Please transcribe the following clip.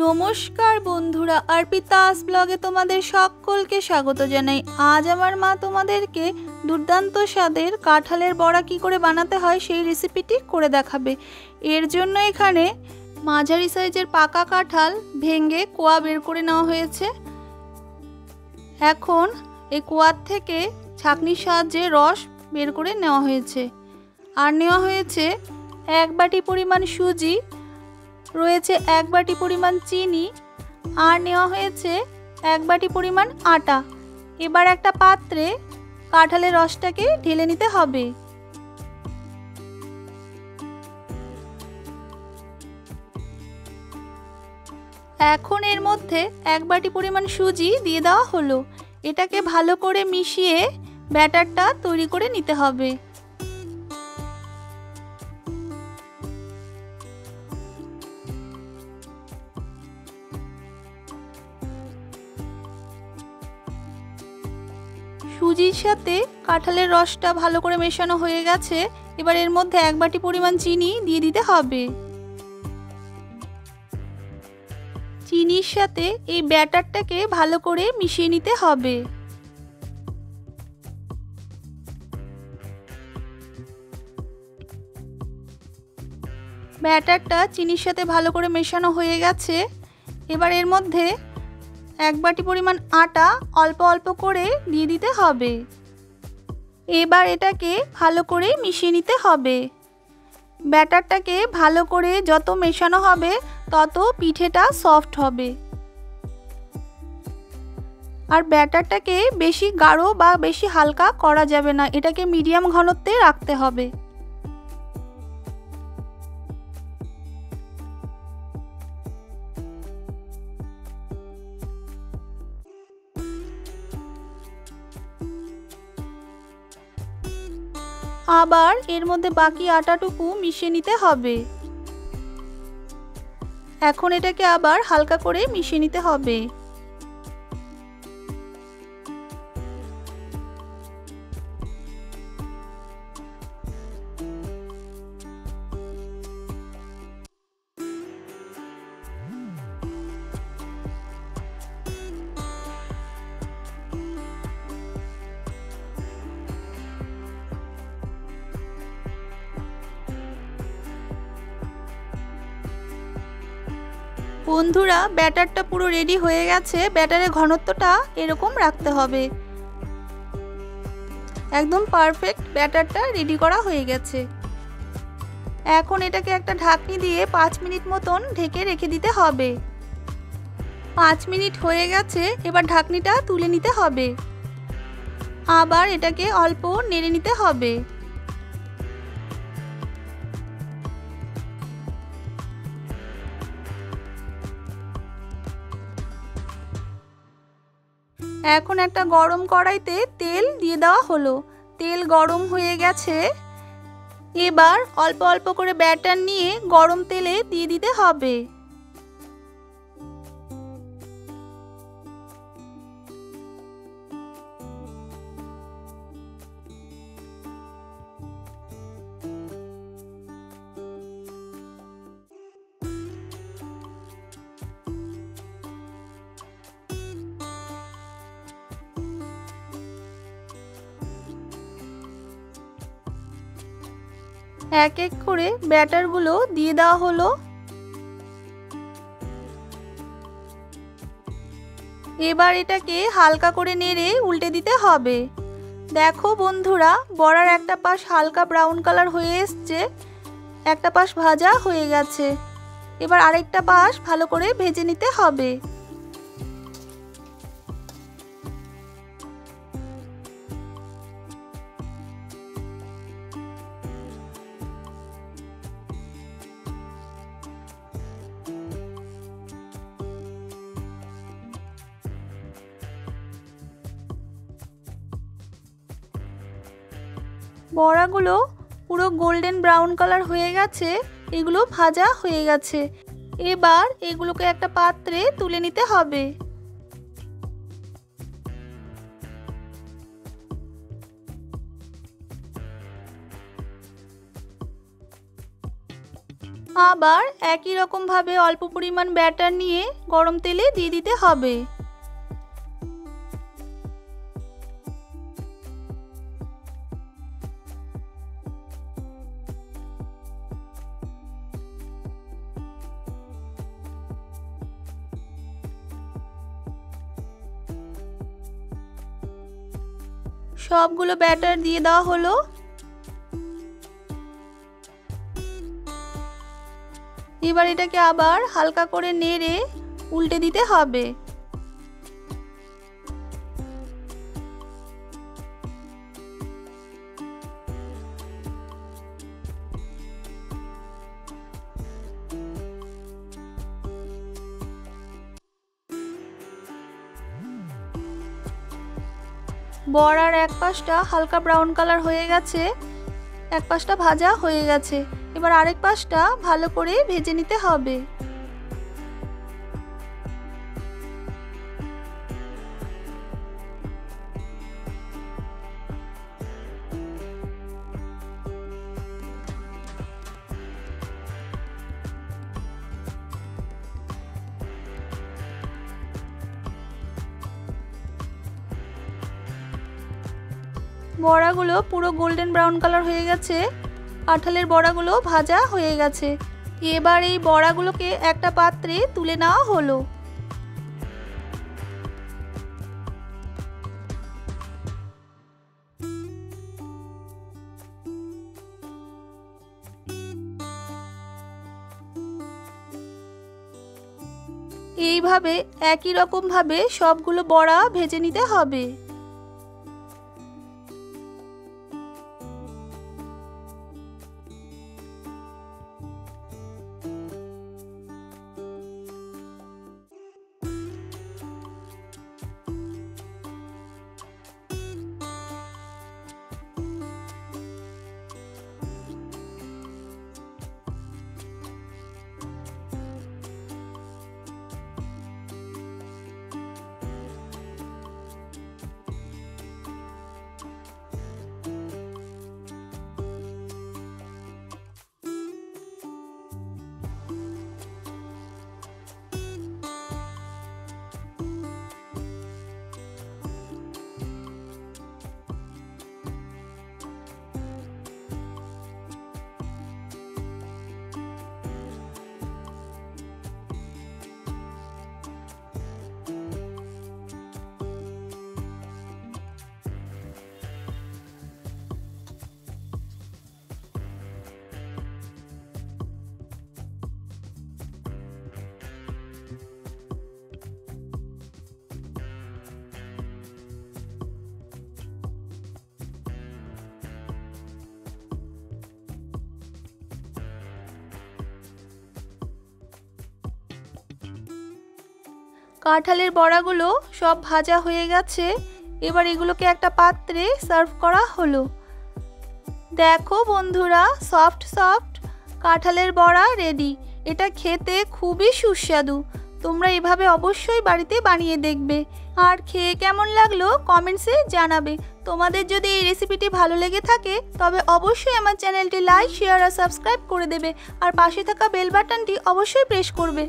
নমস্কার বন্ধুরা, অর্পিতাস ব্লগে তোমাদের সকলকে স্বাগত জানাই। আজ আমার মা তোমাদেরকে দুর্দান্ত স্বাদের কাঁঠালের বড়া কি করে বানাতে হয় সেই রেসিপিটি করে দেখাবে। এর জন্য এখানে মাঝারি সাইজের পাকা কাঁঠাল ভেঙে কোয়া বের করে নেওয়া হয়েছে। এখন এই কোয়ার থেকে ছাঁকনির সাহায্যে রস বের করে নেওয়া হয়েছে। আর নেওয়া হয়েছে 1 বাটি পরিমাণ সুজি, রয়েছে 1 বাটি পরিমাণ চিনি, আর নেওয়া হয়েছে 1 বাটি পরিমাণ আটা। এবার একটা পাত্রে কাঁঠালের রসটাকে ঢেলে নিতে হবে। এখন এর মধ্যে 1 বাটি পরিমাণ সুজি দিয়ে দেওয়া হলো। এটাকে ভালো করে মিশিয়ে ব্যাটারটা তৈরি করে নিতে হবে। সুজির সাথে কাঁঠালের রসটা ভালো করে মেশানো হয়ে গেছে। এবার এর মধ্যে 1 বাটি পরিমাণ চিনি দিয়ে দিতে হবে। চিনির সাথে এই ব্যাটারটাকে ভালো করে মিশিয়ে নিতে হবে। ব্যাটারটা চিনির সাথে ভালো করে মেশানো হয়ে গেছে। এবার এর মধ্যে 1 বাটি পরিমাণ আটা অল্প অল্প করে দিয়ে দিতে হবে। এবার এটাকে ভালো করে মিশিয়ে নিতে হবে। ব্যাটারটাকে ভালো করে যত মেশানো হবে তত পিঠেটা সফট হবে। আর ব্যাটারটাকে বেশি গাঢ় বা বেশি হালকা করা যাবে না, এটাকে মিডিয়াম ঘনত্বে রাখতে হবে। আবার এর মধ্যে বাকি আটাটুকু মিশিয়ে নিতে হবে। এখন এটাকে আবার হালকা করে মিশিয়ে নিতে হবে। বন্ধুরা, ব্যাটারটা পুরো রেডি হয়ে গেছে। ব্যাটারের ঘনত্বটা এরকম রাখতে হবে। একদম পারফেক্ট ব্যাটারটা রেডি করা হয়ে গেছে। এখন এটাকে একটা ঢাকনি দিয়ে 5 মিনিট মতন ঢেকে রেখে দিতে হবে। 5 মিনিট হয়ে গেছে। এবার ঢাকনিটা তুলে নিতে হবে। আবার এটাকে অল্প নেড়ে নিতে হবে। এখন একটা গরম কড়াইতে তেল দিয়ে দেওয়া হলো। তেল গরম হয়ে গেছে। এবার অল্প অল্প করে ব্যাটার নিয়ে গরম তেলে দিয়ে দিতে হবে। এক এক করে ব্যাটারগুলো দিয়ে দেওয়া হলো। এবার এটাকে হালকা করে নেড়ে উল্টে দিতে হবে। দেখো বন্ধুরা, বড়ার একটা পাশ হালকা ব্রাউন কালার হয়ে এসছে, একটা পাশ ভাজা হয়ে গেছে। এবার আরেকটা পাশ ভালো করে ভেজে নিতে হবে। বড়াগুলো পুরো গোল্ডেন ব্রাউন কালার হয়ে গেছে। এগুলো ভাজা হয়ে গেছে। এবার এগুলোকে একটা পাত্রে তুলে নিতে হবে। আবার একই রকমভাবে অল্প পরিমাণ ব্যাটার নিয়ে গরম তেলে দিয়ে দিতে হবে। সবগুলো ব্যাটার দিয়ে দেওয়া হলো। এবার এটাকে আবার হালকা করে নেড়ে উল্টে দিতে হবে। বড়ার এক পাশটা হালকা ব্রাউন কালার হয়ে গেছে, এক পাশটা ভাজা হয়ে গেছে। এবার আরেক পাশটা ভালো করে ভেজে নিতে হবে। বড়াগুলো পুরো গোল্ডেন ব্রাউন কালার হয়ে গেছে, কাঁঠালের বড়াগুলো ভাজা হয়ে গেছে। এবার এই বড়াগুলোকে একটা পাত্রে তুলে নেওয়া হলো। এইভাবে একই রকমভাবে সবগুলো বড়া ভেজে নিতে হবে। কাঁঠালের বড়াগুলো সব ভাজা হয়ে গেছে। এবার এগুলোকে একটা পাত্রে সার্ভ করা হলো। দেখো বন্ধুরা, সফট সফট কাঁঠালের বড়া রেডি। এটা খেতে খুবই সুস্বাদু। তোমরা এভাবে অবশ্যই বাড়িতে বানিয়ে দেখবে, আর খেয়ে কেমন লাগলো কমেন্টসে জানাবে। তোমাদের যদি এই রেসিপিটি ভালো লেগে থাকে তবে অবশ্যই আমার চ্যানেলটি লাইক, শেয়ার আর সাবস্ক্রাইব করে দেবে, আর পাশে থাকা বেল বাটনটি অবশ্যই প্রেস করবে।